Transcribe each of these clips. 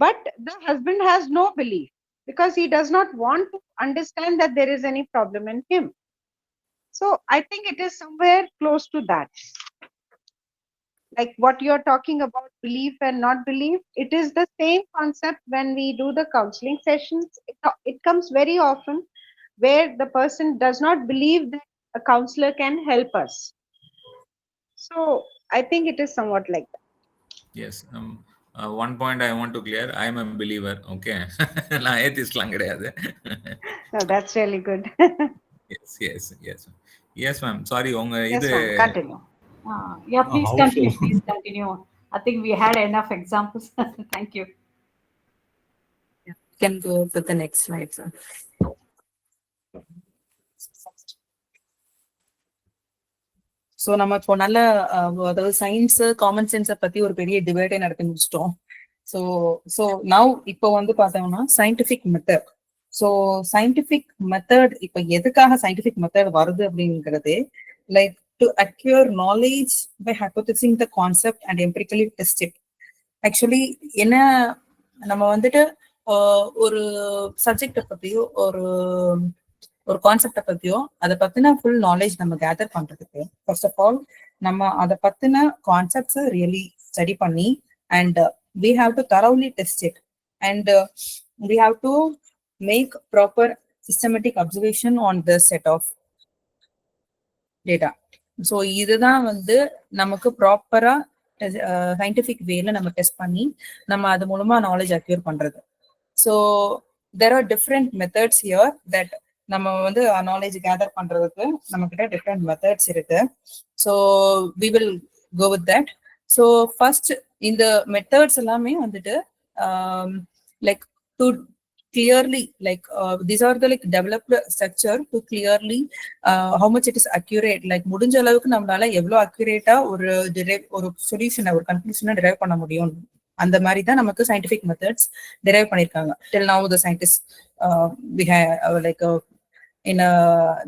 but the husband has no belief because he does not want to understand that there is any problem in him. So I think it is somewhere close to that. Like what you're talking about, belief and not belief, it is the same concept when we do the counseling sessions. It comes very often where the person does not believe that a counselor can help us. So I think it is somewhat like that. Yes. One point I want to clear. I am a believer. Okay. நான் ஏத்திஸ்ட்லாம் கிடையாது. No, that's really good. Yes, yes, yes. Yes, ma'am. Sorry, உங்க Yes, இது ma'am. Continue. Yeah, please How so? continue. Please continue. I think we had enough examples. Thank you. Yeah. Can go to the next slide, sir. So நம்ம இப்போ நல்ல அதாவது science common சென்ஸை பத்தி ஒரு பெரிய டிபேட்டே நடத்தி முடிச்சிட்டோம். ஸோ ஸோ நவ் இப்போ வந்து பார்த்தோம்னா scientific method. So scientific method இப்போ எதுக்காக சயின்டிஃபிக் மெத்தட் வருது அப்படிங்கிறது, like to acquire knowledge by hypothesising the concept and empirically test it. Actually என்ன, நம்ம வந்துட்டு ஒரு சப்ஜெக்டை பத்தியோ ஒரு கான்செப்டை பத்தியோ அதை பத்தின ஃபுல் நாலேஜ் நம்ம கேதர் பண்றதுக்கு ஃபர்ஸ்ட் ஆஃப் ஆல் நம்ம அதை பத்தின கான்செப்ட்ஸ் ரியலி ஸ்டடி பண்ணி and we have to thoroughly test it and we have to make proper systematic observation on this set of data. So இதுதான் வந்து நமக்கு ப்ராப்பரா சயின்டிஃபிக் வேல நம்ம டெஸ்ட் பண்ணி நம்ம அது மூலமா நாலேஜ் அக்யூர் பண்றது. So there are different methods here that நம்ம வந்து நாலேஜ் கேதர் பண்றதுக்கு நம்ம கிட்ட டிஃப்ரெண்ட் மெத்தட்ஸ் இருக்கு. So we will go with that. So first இந்த மெத்தட்ஸ் எல்லாமே வந்துட்டு like to clearly like these are the like developed structure to clearly how much it is accurate, like முடிஞ்ச அளவுக்கு நம்மளால எவ்வளவு அக்யூரேட்டா ஒரு சொல்யூஷனை ஒரு கன்க்ளூஷனை டிரைவ் பண்ண முடியும், அந்த மாதிரி தான் நமக்கு சயின்டிபிக் மெத்தட்ஸ் டிரைவ் பண்ணிருக்காங்க. till now the scientists we have like in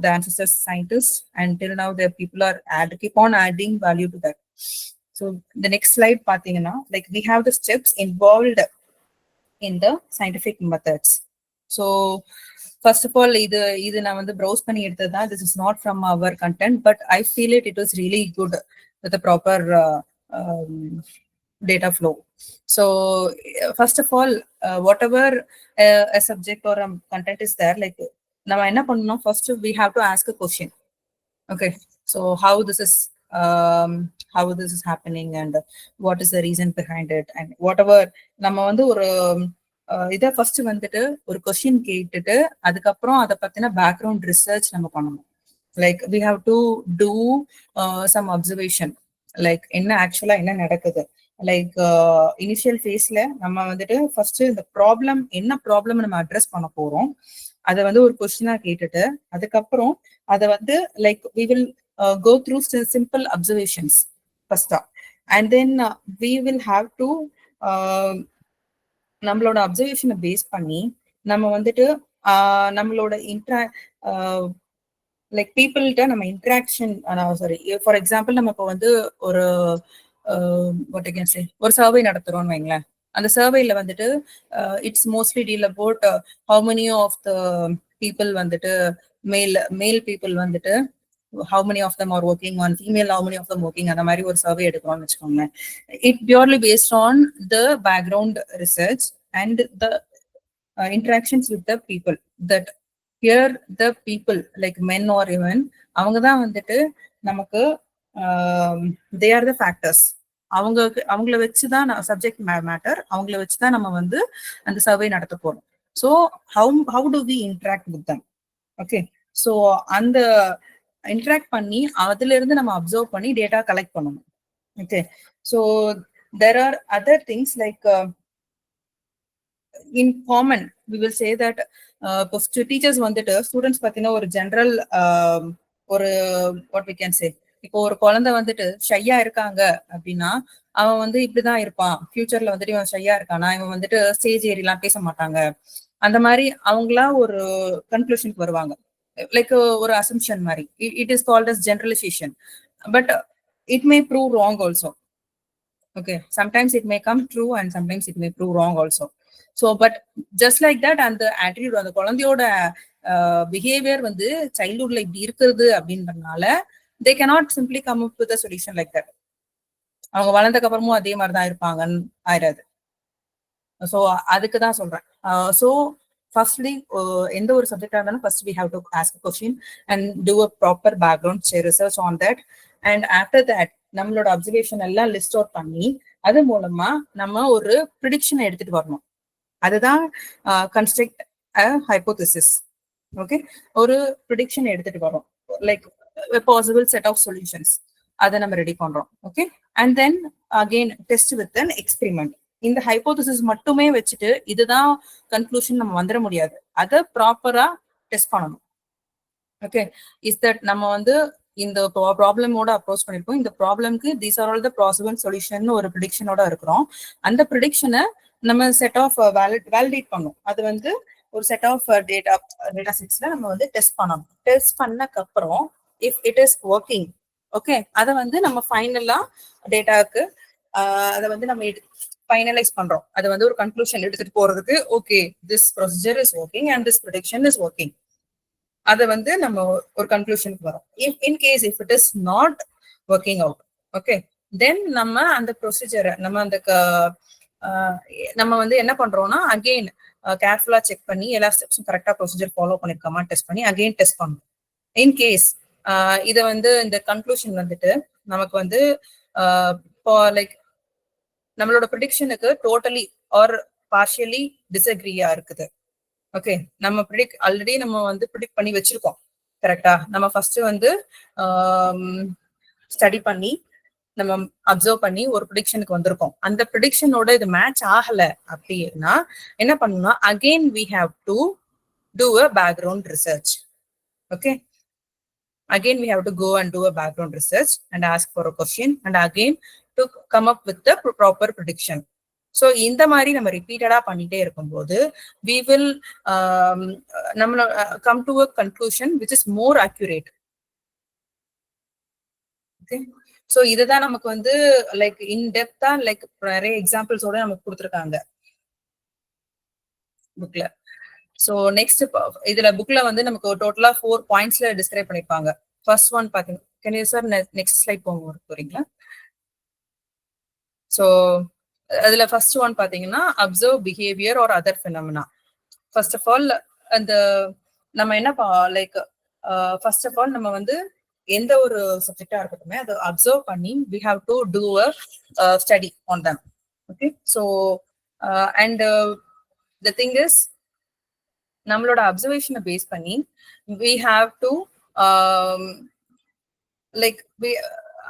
the ancestor scientists, and till now the people are keep on adding value to that. So the next slide pathina, like we have the steps involved in the scientific methods. So first of all இது நான் வந்து browse பண்ணி எடுத்ததுதான். This is not from our content, but I feel it was really good with the proper data flow. So first of all whatever a subject or a content is there, like நம்ம என்ன பண்ணணும், first we have to ask a question. Okay, so how this is happening and what is the reason behind it and whatever. நம்ம வந்து ஒரு இதை first வந்துட்டு ஒரு question கேட்டுட்டு அதுக்கப்புறம் அதை பத்தின பேக்ரவுண்ட் ரிசர்ச் நம்ம பண்ணணும். Like we have to do some observation, like என்ன ஆக்சுவலா என்ன நடக்குது. லைக் இனிஷியல் ஃபேஸ்ல நம்ம வந்துட்டு ஃபர்ஸ்ட் இந்த ப்ராப்ளம் என்ன ப்ராப்ளம் நம்ம அட்ரஸ் பண்ண போறோம் அதை வந்து ஒரு கொஸ்டினா கேட்டுட்டு அதுக்கப்புறம் அதை வந்து like we will go through simple observations first, and then we will have to நம்மளோட அப்சர்வேஷனை பேஸ் பண்ணி நம்ம வந்துட்டு நம்மளோட லைக் பீப்புள்கிட்ட நம்ம இன்ட்ராக்ஷன், சாரி ஃபார் எக்ஸாம்பிள் நம்ம இப்போ வந்து ஒரு வாட் ஐ கேன் சே ஒரு சர்வே நடத்துறோம்னு வைங்களேன். அந்த சர்வேல வந்துட்டு it's mostly deal about how many of the people வந்துட்டு மேல் பீப்புள் வந்துட்டு how many of them are working on female, how many of them working, அந்த மாதிரி ஒரு சர்வே எடுக்கிறோம்னு வச்சுக்கோங்க. It purely based on the background research and the interactions with the people, that here the people like men or women அவங்க தான் வந்துட்டு நமக்கு they are the factors. அவங்கள வச்சுதான் சப்ஜெக்ட் மேட்டர், அவங்கள வச்சுதான் நம்ம வந்து அந்த சர்வே நடத்த போறோம். So how do we interact with them? Okay, so அந்த இன்ட்ராக்ட் பண்ணி அதுல இருந்து நம்ம அப்சர்வ் பண்ணி டேட்டா கலெக்ட் பண்ணணும். Okay, so there are other things like in common we will say that இப்போ டீச்சர்ஸ் வந்துட்டு ஸ்டூடெண்ட்ஸ் பத்தின ஒரு ஜெனரல் ஒரு வாட் வி கேன் சே, இப்போ ஒரு குழந்தை வந்துட்டு ஷையா இருக்காங்க அப்படின்னா அவன் வந்து இப்படிதான் இருப்பான், ஃபியூச்சர்ல வந்துட்டு இவன் ஷையா இருக்கானா, இவன் வந்துட்டு ஸ்டேஜ் ஏறிலாம் பேச மாட்டாங்க, அந்த மாதிரி அவங்களா ஒரு கன்க்ளூஷனுக்கு வருவாங்க. லைக் ஒரு அசம்ஷன் மாதிரி. It is called as generalisation, but it may prove wrong also. Okay, sometimes it may come true and sometimes it may prove wrong also. So but just like that, and the attitude அந்த குழந்தையோட behavior வந்து childhoodல இப்படி இருக்குது அப்படின்றதுனால they cannot simply come up with a solution like that. அவங்க வளர்ந்ததுக்கு அப்புறமும் அதே மாதிரி தான் இருப்பாங்கன்னு ஆயிடாது. ஸோ அதுக்கு தான் சொல்றேன். ஸோ ஃபர்ஸ்ட்லி எந்த ஒரு சப்ஜெக்டா இருந்தாலும் first we have to ask question and do a proper background research on that. And after that நம்மளோட அப்சர்வேஷன் எல்லாம் லிஸ்ட் அவுட் பண்ணி அது மூலமா நம்ம ஒரு ப்ரிடிக்ஷனை எடுத்துட்டு வரணும். அதுதான் கன்ஸ்ட்ரக்ட் அ ஹைப்போதிசிஸ். ஓகே, ஒரு ப்ரிடிக்ஷன் எடுத்துட்டு வரோம், like possible set of solutions, அதை நம்ம ரெடி பண்றோம். Okay, and then again test with an experiment. இந்த ஹைப்போதிசிஸ் மட்டுமே வச்சுட்டு இதுதான் கன்க்ளூஷன் நம்ம வந்துட முடியாது, அதை ப்ராப்பரா டெஸ்ட் பண்ணணும். ஓகே, இஸ் தட் நம்ம வந்து இந்த ப்ராப்ளமோட அப்ரோச் பண்ணிருக்கோம், இந்த ப்ராப்ளம்க்கு these are all the possible solution ஒரு ப்ரிடிக்ஷனோட இருக்கிறோம். அந்த ப்ரிடிக்ஷனை நம்ம செட் ஆஃப் வேலிடேட் பண்ணும். அது வந்து ஒரு செட் ஆஃப் டேட்டா செட்ஸ்ல நம்ம வந்து டெஸ்ட் பண்ணணும். டெஸ்ட் பண்ணக்கு அப்புறம் if it is working, okay, அதை வந்து நம்ம ஃபைனலா டேட்டாக்கு அதை வந்து நம்ம ஃபைனலைஸ் பண்றோம். அதை வந்து ஒரு கன்க்ளூஷன் எடுத்துட்டு போறதுக்கு, okay this procedure is working and this prediction is working, அதை வந்து நம்ம ஒரு கன்க்ளூஷனுக்கு வரோம். In case if it is not working out, okay, then நம்ம அந்த ப்ரொசீஜரை நம்ம வந்து என்ன பண்றோம்னா அகெயின் கேர்ஃபுல்லா செக் பண்ணி எல்லா ஸ்டெப்ஸும் கரெக்டா ப்ரொசீஜர் ஃபாலோ பண்ணிருக்காமா டெஸ்ட் பண்ணி அகெயின் டெஸ்ட் பண்ணணும். இன்கேஸ் இதை வந்து இந்த கன்க்ளூஷன் வந்துட்டு நமக்கு வந்து லைக் நம்மளோட ப்ரிடிக்ஷனுக்கு டோட்டலி ஆர் பார்ஷியலி டிஸ்அக்ரியா இருக்குது. ஓகே, நம்ம ஆல்ரெடி நம்ம வந்து ப்ரிடிக்ட் பண்ணி வச்சிருக்கோம் கரெக்டா. நம்ம ஃபர்ஸ்ட் வந்து ஸ்டடி பண்ணி நம்ம அப்சர்வ் பண்ணி ஒரு ப்ரிடிக்ஷனுக்கு வந்திருக்கோம். அந்த ப்ரிடிக்ஷனோட இது மேட்ச் ஆகல அப்படின்னா என்ன பண்ணணும்னா again we have to do a background research. Okay, again we have to go and do a background research and ask for a question and again to come up with the proper prediction. So இந்த மாதிரி நம்ம ரிப்பீட்டடா பண்ணிட்டே இருக்கும்போது we will come to a conclusion which is more accurate. Okay, so இதுதான் நமக்கு வந்து like in டெப்தா like நிறைய எக்ஸாம்பிள்ஸோட நமக்கு கொடுத்துருக்காங்க புக்ல. ஸோ நெக்ஸ்ட் இதுல புக்ல வந்து நமக்கு டோட்டலா 4 பாயிண்ட்ஸ்ல டிஸ்கிரைப் பண்ணிருப்பாங்க. ஃபர்ஸ்ட் ஒன் பாத்தீங்க, can you sir next slide போறீங்களா? ஸோ அதுல ஃபர்ஸ்ட் ஒன் பாத்தீங்கன்னா observe behaviour or other phenomena. First of all அந்த நம்ம என்ன லைக் ஃபர்ஸ்ட் ஆஃப் ஆல் நம்ம வந்து எந்த ஒரு சப்ஜெக்டா இருக்கட்டுமே அதை அப்சர்வ் பண்ணி we have to do a study on them. Okay, so and the thing is நம்மளோட அப்சர்வேஷனை பேஸ் பண்ணி we have to லைக்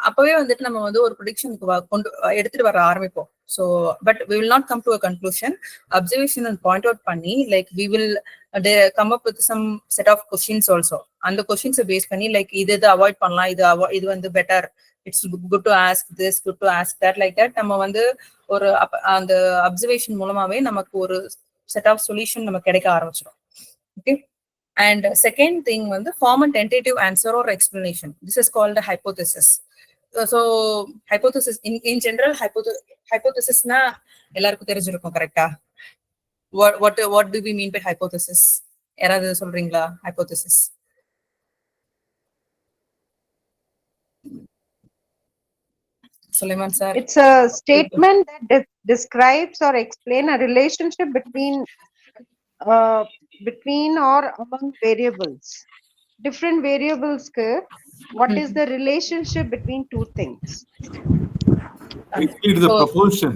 அப்பவே வந்துட்டு நம்ம வந்து ஒரு ப்ரிடிக்ஷனுக்கு கொண்டு எடுத்துட்டு வர ஆரம்பிப்போம். So but we will not come to a conclusion. Observation and point out பண்ணி like we will come up with some set of questions also. அந்த கொஸ்டின்ஸை பேஸ் பண்ணி லைக் இது அவாய்ட் பண்ணலாம், இது வந்து better, it's good to ask this, good to ask that, like that நம்ம வந்து ஒரு அந்த அப்சர்வேஷன் மூலமாவே நமக்கு ஒரு செட் ஆஃப் சொல்யூஷன் நமக்கு கிடைக்க ஆரம்பிச்சிடும். Okay, and second thing வந்து form a tentative answer or explanation. This is called a hypothesis. So hypothesis in general hypothesis na எல்லாருக்கும் தெரிஞ்சிருக்கும் கரெக்ட்டா. what do we mean by hypothesis? யாராவது சொல்றீங்களா hypothesis? Sulaiman sir. It's a statement that describes or explain a relationship between or among variables. Different variables what is the relationship between two things? It is a proposition,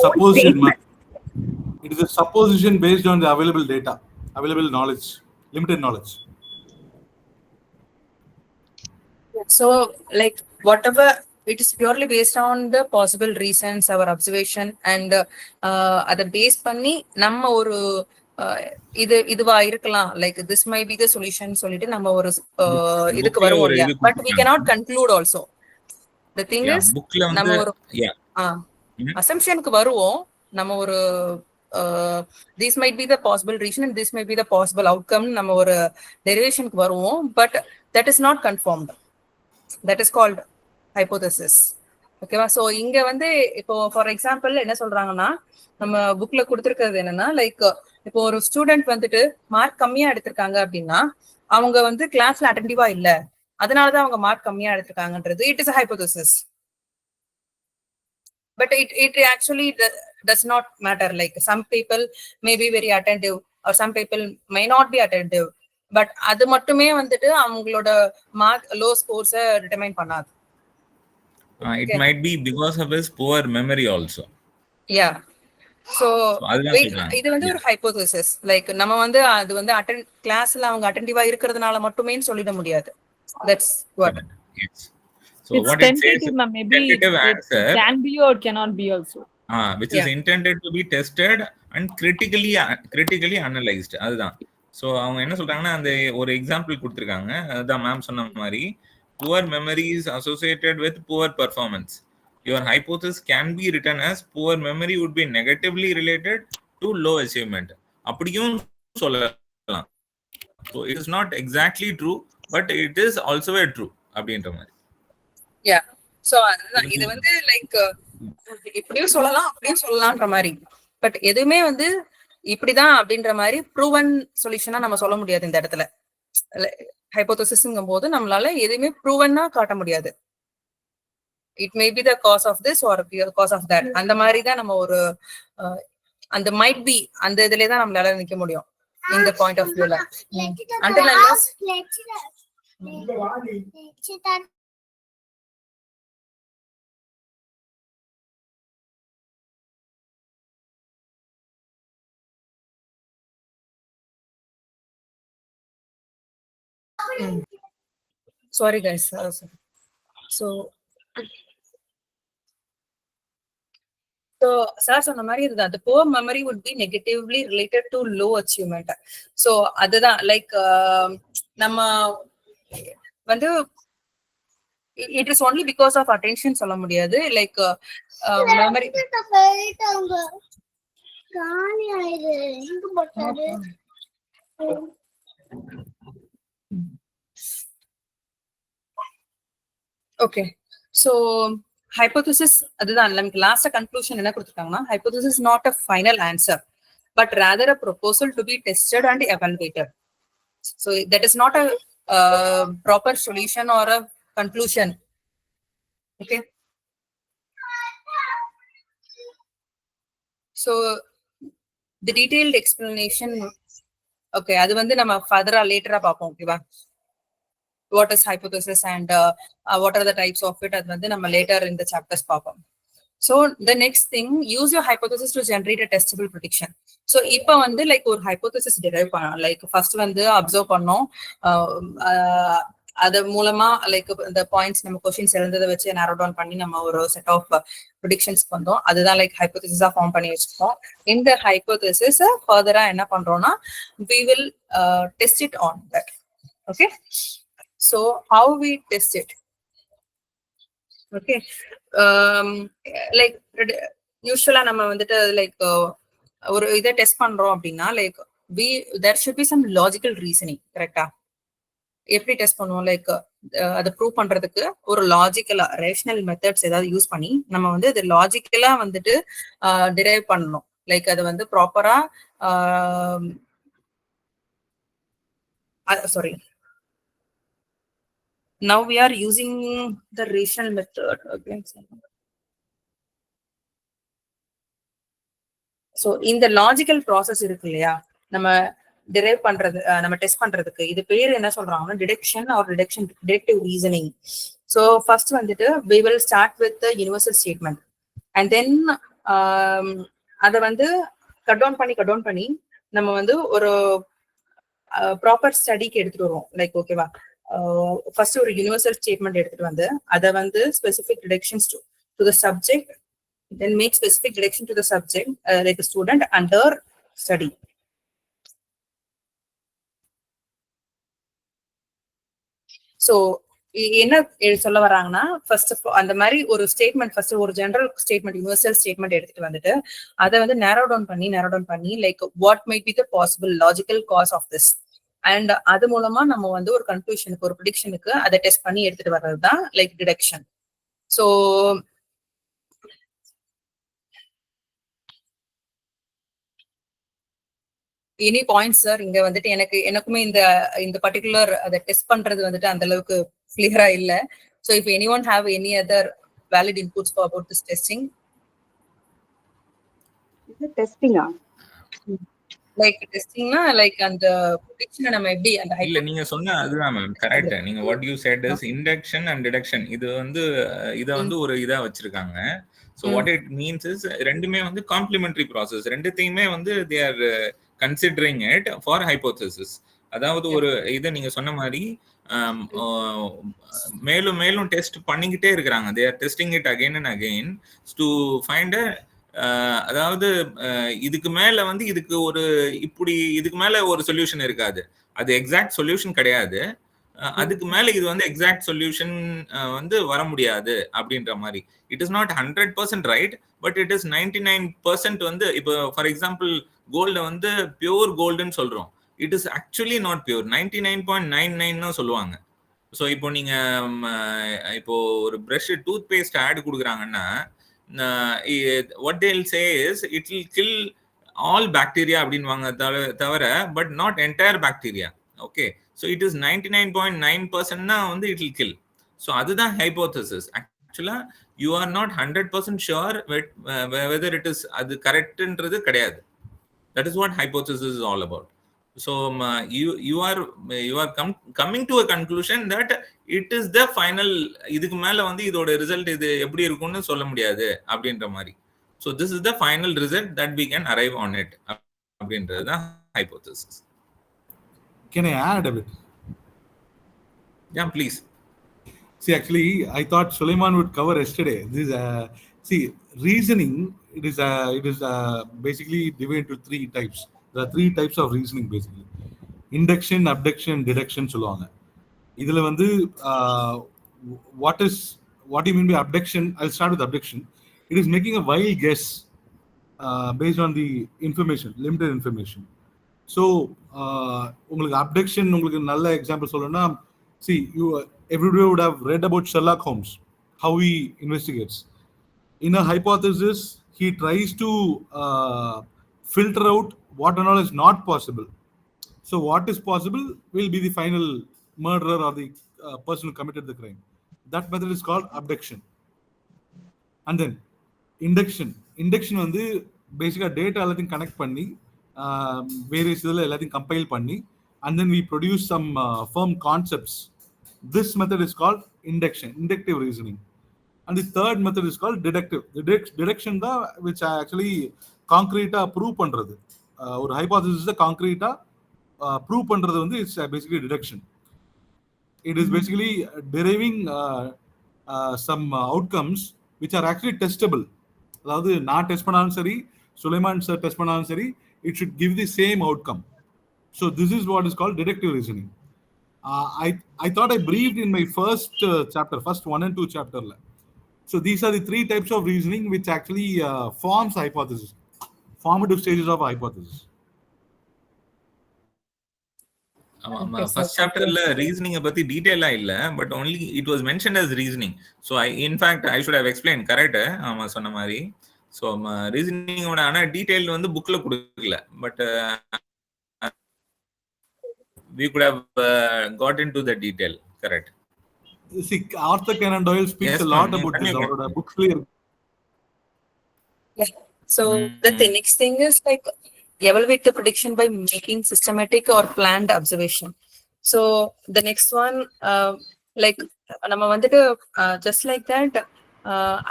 supposition. It is a supposition based on the available data, available knowledge, limited knowledge. So like whatever, it is purely based on the possible reasons, our observation, and அதை base பண்ணி நம்ம ஒரு இதுவா இருக்கலாம், like this may be the solution சொல்லிட்டு நம்ம ஒரு இதுக்கு வருவோம் இல்லையா. But we cannot conclude also. The thing is நம்ம ஒரு அசம்ப்ஷனுக்கு வருவோம், நம்ம ஒரு this might be the possible reason and this might be the possible outcome நம்ம ஒரு டெரிவேஷனுக்கு வருவோம், but that is not confirmed. That is called hypothesis. ஓகேவா? சோ இங்க வந்து இப்போ ஃபார் எக்ஸாம்பிள் என்ன சொல்றாங்கன்னா, நம்ம புக்ல கொடுத்திருக்கிறது என்னன்னா, லைக் இப்போ ஒரு ஸ்டூடெண்ட் வந்துட்டு மார்க் கம்மியா எடுத்திருக்காங்க அப்படின்னா, அவங்க வந்து கிளாஸ்ல அட்டென்டிவா இல்ல, அதனாலதான் அவங்க மார்க் கம்மியா எடுத்திருக்காங்கன்றது it is hypothesis. But it actually does not matter. Like some people may be very attentive or some people may not be attentive. But அது மட்டுமே வந்துட்டு அவங்களோட மார்க் லோ ஸ்கோர்ஸ டிட்டர்மைன் பண்ணாது. It might be because of his poor memory also. Yeah. So அதுதான் சொல்றாங்க. இது வந்து ஒரு ஹைபோதசிஸ். லைக் நம்ம வந்து அது வந்து கிளாஸ்ல அவங்க அட்டென்டிவா இருக்கிறதுனால மட்டுமே சொல்லிட முடியாது. That's what. Yes. So It's what it says, tentative, ma'am. Maybe tentative it answer, can be or cannot be also. which is intended to be tested and critically analyzed. அதுதான். ஸோ அவங்க என்ன சொல்றாங்கன்னா, அந்த ஒரு எக்ஸாம்பிள் கொடுத்துருக்காங்க. அதுதான் ma'am சொன்ன மாதிரி, poor memory is associated with poor performance. Your hypothesis can be written as poor memory would be negatively related to low achievement. அப்படியும் சொல்லலாம். So it is not exactly true, but it is also a true அப்படின்ற மாதிரி. Yeah. So அதுதான் இது வந்து like இப்படியும் சொல்லலாம் அப்படியும் சொல்லலாம்ன்ற மாதிரி. பட் எதுவுமே வந்து இப்படிதான் அப்படின்ற மாதிரி ப்ரூவன் சொல்யூஷனா நம்ம சொல்ல முடியாது இந்த இடத்துல. ஹைபோதசிஸ்ங்கும் போது நம்மளால எதுவுமே ப்ரூவன்னா காட்ட முடியாது. It may be the cause of this or cause of that. அந்த மாதிரி தான் நம்ம ஒரு அந்த மைட் பி அந்த இதுலயே தான் நம்மளால நிக்க முடியும் இந்த பாயிண்ட் ஆஃப் வியூல. until unless sorry guys. So sir சொன்ன மாதிரி இதுதான். The poor memory would be negatively related to low achievement. So அதுதான் லைக் நம்ம வந்து it is only because of attention சொல்ல முடியாது. Like memory okay. So hypothesis அதுதான் நமக்கு லாஸ்ட் கன்க்ளூஷன் என்ன கொடுத்திருக்காங்கன்னா, hypothesis is not a final answer but rather a proposal to be tested and evaluated. So that is not a proper solution or a conclusion. Okay. So the detailed explanation, okay, அது வந்து நம்ம ஃபர்தரா லேட்டரா பார்ப்போம். ஓகேவா? What is hypothesis and what are the types of it? அது வந்து நம்ம later in the chapters பார்ப்போம். So the next thing, use your hypothesis to generate a testable prediction. So இப்போ வந்து லைக் ஒரு hypothesis derive பண்ணலாம். லைக் ஃபர்ஸ்ட் வந்து observe பண்ணோம், அது மூலமா லைக் இந்த பாயிண்ட்ஸ் நம்ம கொஸ்டின்ஸ் எழுந்ததை வச்சு நேரோ டவுன் பண்ணி நம்ம ஒரு செட் ஆஃப் ப்ரெடிக்ஷன்ஸ் வந்தோம். அதுதான் லைக் ஹைபோதசிஸா ஃபார்ம் பண்ணி வச்சிருக்கோம். இந்த ஹைபோதசிஸ் ஃபர்தரா என்ன பண்றோம்னா, we will test it on that. Okay. So how we test it? Okay. Like usually நம்ம வந்துட்டு லைக் ஒரு இதை டெஸ்ட் பண்றோம் அப்படின்னா like there should be some logical reasoning. கரெக்டா? எப்படி டெஸ்ட் பண்ணுவோம்? லைக் அதை ப்ரூவ் பண்றதுக்கு ஒரு லாஜிக்கலா ரேஷனல் மெத்தட்ஸ் ஏதாவது யூஸ் பண்ணி நம்ம வந்து அது லாஜிக்கலா வந்துட்டு டிரைவ் பண்ணணும். லைக் அது வந்து ப்ராப்பரா sorry, now we are using the rational method again. So இந்த லாஜிக்கல் ப்ராசஸ் இருக்கு இல்லையா, நம்ம டிரைவ் பண்றது, நம்ம டெஸ்ட் பண்றதுக்கு இது பேர் என்ன சொல்றாங்கன்னா deduction or deductive reasoning. So first வந்துட்டு we will start with the universal statement and then அதை வந்து கட் டவுன் பண்ணி நம்ம வந்து ஒரு ப்ராப்பர் ஸ்டடிக்கு எடுத்துட்டு வருவோம். லைக் ஓகேவா, ஃபர்ஸ்ட் ஒரு யூனிவர்சல் ஸ்டேட்மெண்ட் எடுத்துட்டு வந்து அதை வந்து specific deductions to the subject, then make specific direction to the subject like a student under study. So என்ன சொல்ல வராங்கன்னா, ஃபர்ஸ்ட் அந்த மாதிரி ஒரு ஸ்டேட்மெண்ட், ஃபர்ஸ்ட் ஒரு ஜெனரல் ஸ்டேட்மெண்ட், யூனிவர்சல் ஸ்டேட்மெண்ட் எடுத்துட்டு வந்துட்டு அதை வந்து நேரோ டவுன் பண்ணி like what might be the possible logical cause of this, and அது மூலமா நம்ம வந்து ஒரு கன்க்ளூஷனுக்கு, ஒரு ப்ரெடிக்ஷனுக்கு அதை டெஸ்ட் பண்ணி எடுத்துட்டு வர்றது தான் like deduction. So any point sir? இங்க வந்துட்டு எனக்குமே இந்த பர்டிகுலர் அதை டெஸ்ட் பண்றது வந்துட்டு அந்த அளவுக்கு கிளியரா இல்ல. So if anyone have any other valid inputs for about this testing? Is it testing? Like testing na like அந்த prediction நம்ம எப்படி அந்த இல்ல நீங்க சொன்ன அதுதான் மேம் கரெக்ட். நீங்க what you said is induction and deduction. இது வந்து இத வந்து ஒரு இதா வச்சிருக்காங்க. So what it means is ரெண்டுமே வந்து காம்ப்ளிமெண்டரி ப்ராசஸ். ரெண்டுத்தையுமே வந்து they are considering it for hypothesis. அதாவது ஒரு இதை நீங்க சொன்ன மாதிரி மேலும் மேலும் டெஸ்ட் பண்ணிக்கிட்டே இருக்கிறாங்க. they are testing it again and again to find a அதாவது இதுக்கு மேல வந்து இதுக்கு மேல ஒரு சொல்யூஷன் இருக்காது. அது எக்ஸாக்ட் சொல்யூஷன் கிடையாது. அதுக்கு மேல இது வந்து எக்ஸாக்ட் சொல்யூஷன் வந்து வர முடியாது அப்படின்ற மாதிரி. It is not 100% right, but it is 99% வந்து இப்போ ஃபார் எக்ஸாம்பிள் கோல்ட வந்து பியூர் கோல்டுன்னு சொல்றோம். It is actually not pure. 99.99 சொல்லுவாங்க. ஸோ இப்போ நீங்க இப்போ ஒரு பிரஷ் டூத் பேஸ்ட் ஆட் கொடுக்குறாங்கன்னா what they'll say is it will kill all bacteria அப்படின்வாங்க தவிர but not entire bacteria. Okay, so it is 99.9% தான் வந்து இட் வில் கில். ஸோ அதுதான் ஹைபோதசிஸ். ஆக்சுவலா you are not 100% sure whether it is அது கரெக்ட்ன்றது கிடையாது. That is what hypothesis is all about. So you are coming to a conclusion that it is the final. இதுக்கு மேல வந்து இதோட result இது எப்படி இருக்கும்னு சொல்ல முடியாது அப்படின்ற மாதிரி. So this is the final result that we can arrive on it அப்படின்றது தான் hypothesis. Can I add a bit? Yeah, please. See, actually, I thought Sulaiman would cover yesterday. This reasoning. It is basically divided into 3 types. There are 3 types of reasoning basically. Induction, abduction, deduction சொல்லுவாங்க. இதுல வந்து what do you mean by abduction? I'll start with abduction. It is making a wild guess based on the information, limited information. So உங்களுக்கு abduction உங்களுக்கு நல்ல example சொல்லணும்னா, see, everybody would have read about Sherlock Holmes, how he investigates. In a hypothesis, he tries to filter out what and all is not possible. So what is possible will be the final murderer or the person who committed the crime. That method is called abduction. And then induction. Induction வந்து basically data எல்லாத்தையும் connect பண்ணி various இதெல்லாம் எல்லாத்தையும் compile பண்ணி and then we produce some firm concepts. This method is called induction, inductive reasoning. And the third method is called deductive. The deduction தான் which actually concrete-ஆ prove பண்றது. ஒரு hypothesis கான்கிரீட்டா prove பண்றது வந்து it's basically deduction. It is basically deriving some outcomes which are actually testable. அதாவது நான் test பண்ணாலும் சரி, Sulaiman sir test பண்ணாலும் சரி, it should give the same outcome. So this is what is called deductive reasoning. I thought I briefed in my first chapter, first 1 and 2 chapterல. So these are the 3 types of reasoning which actually forms hypothesis. Formative stages of hypothesis. First சாப்டர்ல reasoning பத்தி டீடைலா இல்ல, but only it was mentioned as reasoning. So in fact I should have explained. correct. ஆமா சொன்ன மாதிரி. So reasoning ஓட ஆனா detail வந்து புக்ல கொடுக்கல, but we could have got into the detail. correct. See, Arthur Conan Doyle speaks a lot about this. Our book clear. Yeah. So the next thing is like evaluate the prediction by making systematic or planned observation. So the next one, like நம்ம வந்துட்டு just like that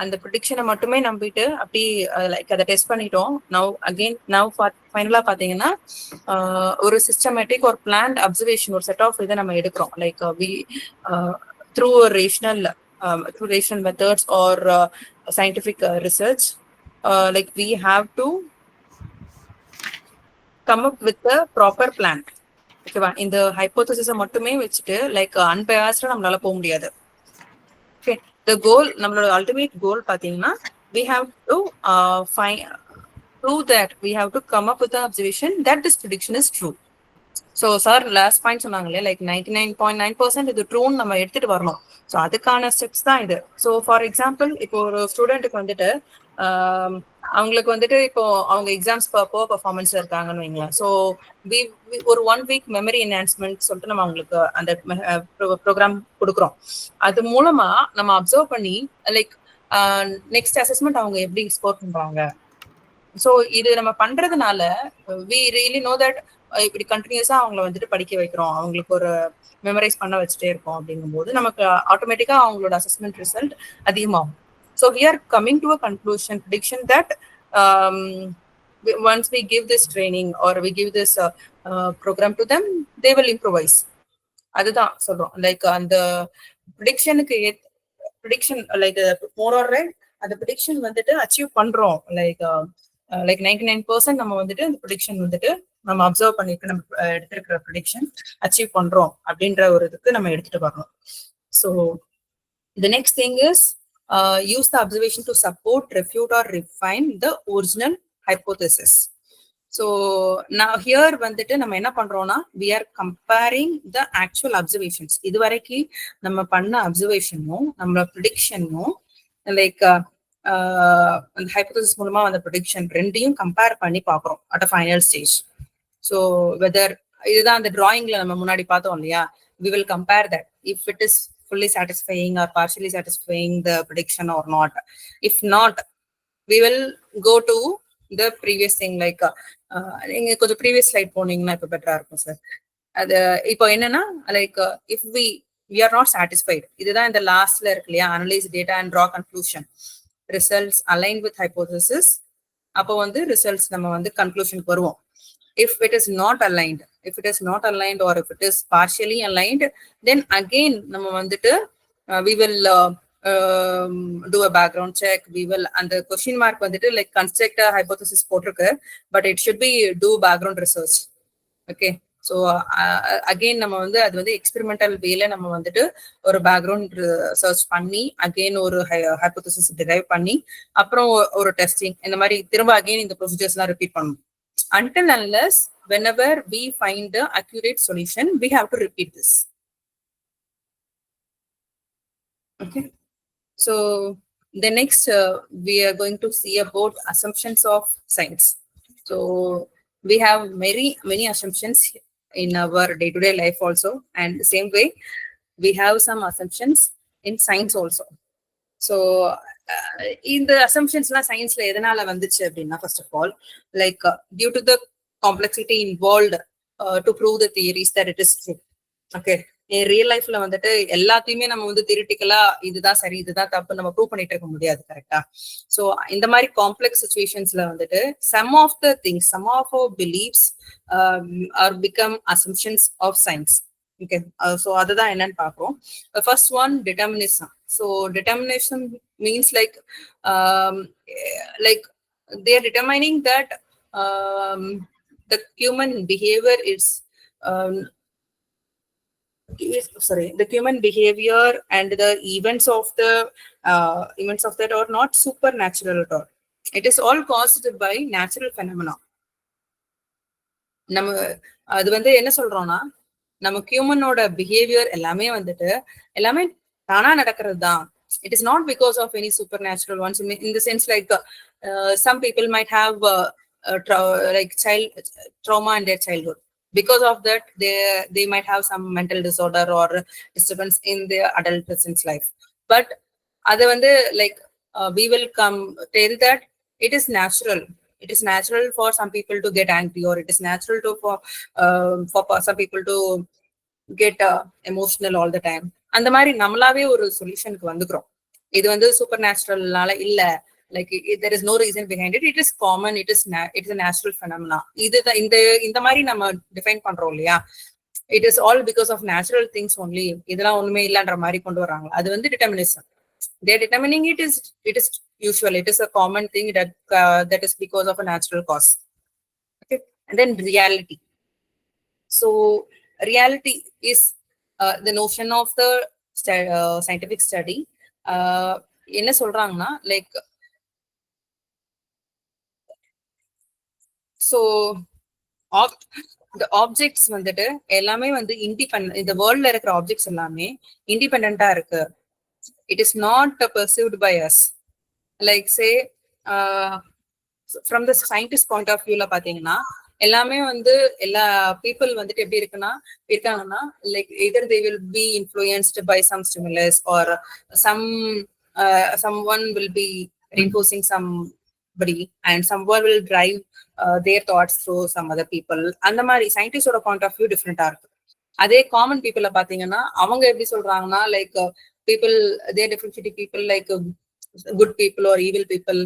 அந்த ப்ரெடிக்ஷனை மட்டுமே நம்பிட்டு அப்படி like அதை test பண்ணிட்டோம். now ஃபைனலா பாத்தீங்கன்னா ஒரு சிஸ்டமேட்டிக் ஒரு பிளான்ட் அப்சர்வேஷன் ஒரு செட் ஆஃப் இதை நம்ம எடுக்கிறோம். Like through rational methods or scientific research. Like we have to come up with the proper plan. ஓகேவா? இந்த ஹைபோதசிஸை மட்டுமே வச்சுட்டு லைக் அன்பயாஸ்டா நம்மளால போக முடியாது. ஓகே, the goal, நம்மளோட ultimate goal பாத்தீங்கன்னா we have to prove that we have to come up with the observation that this prediction is true. So sir last point சொன்னாங்களே லைக் 99.9% இது ட்ரூன்னு நம்ம எடுத்துட்டு வரணும். ஸோ அதுக்கான ஸ்டெப்ஸ் தான் இது. ஸோ ஃபார் எக்ஸாம்பிள் இப்போ ஒரு ஸ்டூடெண்ட்டுக்கு வந்துட்டு அவங்களுக்கு வந்துட்டு இப்போ அவங்க எக்ஸாம்ஸ் பெர்ஃபார்மன்ஸ்ல இருக்காங்கன்னு வைங்களேன். ஸோ ஒரு 1 week மெமரி என்ஹான்ஸ்மெண்ட் சொல்லிட்டு நம்ம அவங்களுக்கு அந்த ப்ரோக்ராம் கொடுக்குறோம். அது மூலமா நம்ம அப்சர்வ் பண்ணி லைக் நெக்ஸ்ட் அசஸ்மெண்ட் அவங்க எப்படி ஸ்கோர் பண்றாங்க. ஸோ இது நம்ம பண்றதுனால வி ரியலி நோ தட் இப்படி கண்டினியூஸா அவங்கள வந்துட்டு படிக்க வைக்கிறோம், அவங்களுக்கு ஒரு மெமரைஸ் பண்ண வச்சுட்டே இருக்கோம் அப்படிங்கும்போது நமக்கு ஆட்டோமேட்டிக்கா அவங்களோட அசஸ்மெண்ட் ரிசல்ட் அதிகமாகும். So we are coming to a prediction that once we give this training or we give this program to them, they will improvise. அதுதான் சொல்றோம். லைக் அந்த ப்ரிடிக்ஷனுக்கு prediction like more or right அந்த prediction வந்துட்டு achieve பண்றோம். Like 99% நம்ம வந்துட்டு அந்த ப்ரிடிக்ஷன் வந்துட்டு நம்ம அப்சர்வ் பண்ணிட்டு நம்ம எடுத்திருக்கிற ப்ரிடிக்ஷன் அச்சீவ் பண்றோம் அப்படின்ற ஒரு இதுக்கு நம்ம எடுத்துட்டு வரணும். So the next thing is use the observation to support, refute or refine the original hypothesis. So now here வந்துட்டு நம்ம என்ன பண்றோம்னா we are comparing the actual observations. இது வரைக்கும் நம்ம பண்ண அப்சர்வேஷனும் நம்ம ப்ரிடிக்ஷனும் லைக் அந்த ஹைபோதசிஸ் மூலமா வந்த ப்ரிடிக்ஷன் ரெண்டையும் கம்பேர் பண்ணி பார்க்குறோம் at a final stage. So whether இதுதான் அந்த டிராயிங்ல நம்ம முன்னாடி பார்த்தோம் இல்லையா, we will compare that if it is fully satisfying or partially satisfying the prediction or not. If not, we will go to the previous thing like நீங்க கொஞ்சம் previous slide போனீங்கன்னா இப்போ பெட்டரா இருக்கும் சார். அது இப்போ என்னன்னா like if we are not satisfied, இதுதான் இந்த லாஸ்ட்ல இருக்கு இல்லையா, analyse data and draw conclusion, results align with hypothesis. அப்போ வந்து ரிசல்ட்ஸ் நம்ம வந்து கன்க்ளூஷனுக்கு வருவோம். If it is not aligned, or if it is partially aligned, then again நம்ம வந்துட்டு we will do a background check. We will and the question mark வந்துட்டு like construct a hypothesis போட்டிருக்கு, but it should be do background research. Okay, so again நம்ம வந்து அது வந்து experimental வேல நம்ம வந்துட்டு ஒரு பேக்ரவுண்ட் சர்ச் பண்ணி அகைன் ஒரு ஹைபோதசிஸ் டிரைவ் பண்ணி அப்புறம் ஒரு டெஸ்டிங், இந்த மாதிரி திரும்ப அகைன் இந்த ப்ரொசீஜர்ஸ் எல்லாம் ரிப்பீட் பண்ணணும். Until unless whenever we find the accurate solution, we have to repeat this. Okay, so the next we are going to see about assumptions of science. So we have many assumptions in our day-to-day life also, and the same way we have some assumptions in science also. So இந்த அசம்ஷன்ஸ்லாம் சயின்ஸ்ல எதனால வந்துச்சு அப்படின்னா, first of all like due to the complexity involved to prove the theories that it is true. Okay, real லைஃப்ல வந்துட்டு எல்லாத்தையுமே நம்ம வந்து தியரிட்டிக்கலா இதுதான் சரி இதுதான் தப்பு நம்ம ப்ரூவ் பண்ணிட்டு இருக்க முடியாது, கரெக்டா? ஸோ இந்த மாதிரி காம்ப்ளெக்ஸ் சுச்சுவேஷன்ஸ்ல வந்துட்டு some of the things, some of our believes are become assumptions of science. Okay, so அதுதான் என்னன்னு பார்ப்போம். First one, determinism. So determinism means like they are determining that the human behavior is the human behavior and the events of that are not supernatural at all. It is all caused by natural phenomena. நம்ம அது வந்து என்ன சொல்றோம்னா, நம்ம ஹியூமனோட behaviour எல்லாமே வந்துட்டு எல்லாமே தானா நடக்கிறது தான். It is not because of any supernatural ones, in the sense like some people might have trauma in their childhood. Because of that, they might have some mental disorder or disturbance in their adolescent life. But அது வந்து like we will come tell that it is natural. It is natural for some people to get angry, or it is natural for some people to get emotional all the time. அந்த மாதிரி நம்மளாவே ஒரு சொல்யூஷனுக்கு வந்துக்கிறோம். இது வந்து super நேச்சுரல்னால இல்ல, like there is no reason behind it. It is common. It is a natural phenomena. இதுதான் இந்த மாதிரி நம்ம டிஃபைன் பண்றோம் இல்லையா. It is all because of natural things only. இதெல்லாம் ஒண்ணுமே இல்லன்ற மாதிரி கொண்டு வராங்க. அது வந்து determinism. They are determining it is usual. It is a common thing that is because of a natural cause. Okay, and then reality. So reality is the notion of the scientific study. என்ன சொல்றாங்கன்னா like so இந்த objects வந்துட்டு எல்லாமே வந்து இந்த வேர்ல்ட்ல இருக்கிற objects எல்லாமே இண்டிபெண்டா இருக்கு. It is not perceived by us. Like say from the scientist point of வியூல பாத்தீங்கன்னா எல்லாமே வந்து எல்லா பீப்புள் வந்துட்டு எப்படி இருக்காங்கன்னா like either they will be influenced by some stimulus or someone will be reinforcing somebody and someone will drive their thoughts through some other people. அந்த மாதிரி சயின்டிஸ்டோட பாயிண்ட் ஆஃப் வியூ டிஃப்ரெண்டா இருக்கு. அதே காமன் பீப்புள பாத்தீங்கன்னா அவங்க எப்படி சொல்றாங்கன்னா like people they differentiate people like good people are evil people